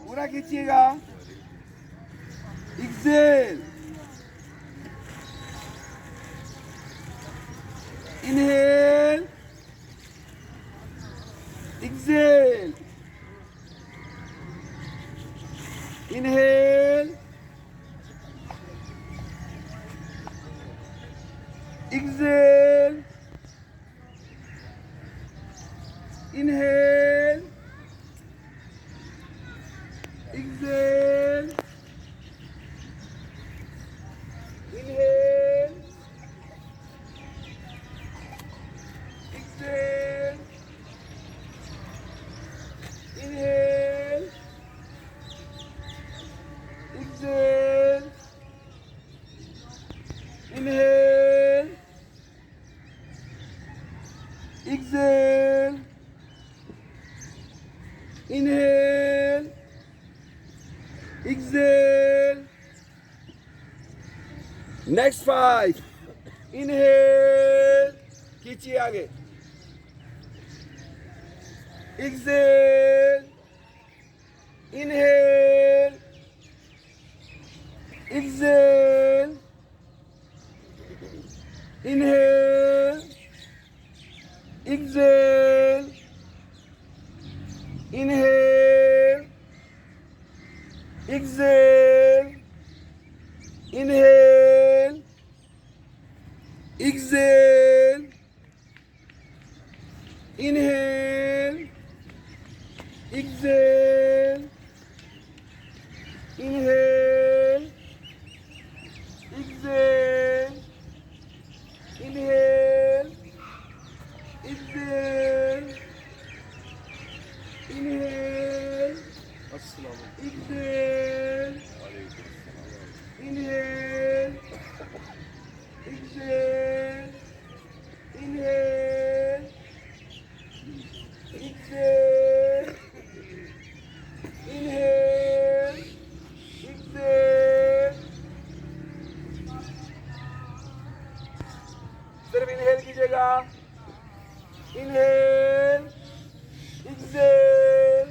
पूरा खींचिएगा। Exhale, inhale, exhale, inhale, exhale, inhale, exhale, inhale, exhale, inhale, exhale, inhale, exhale, inhale, exhale. Next 5. Inhale, खींचिए आगे. Exhale, inhale, exhale, inhale, exhale, inhale, exhale, inhale, exhale, inhale, exhale, inhale, exhale, inhale, exhale, inhale, exhale, inhale, exhale, inhale, exhale, inhale, exhale. सिर्फ inhale कीजिएगा. Inhale, Excel.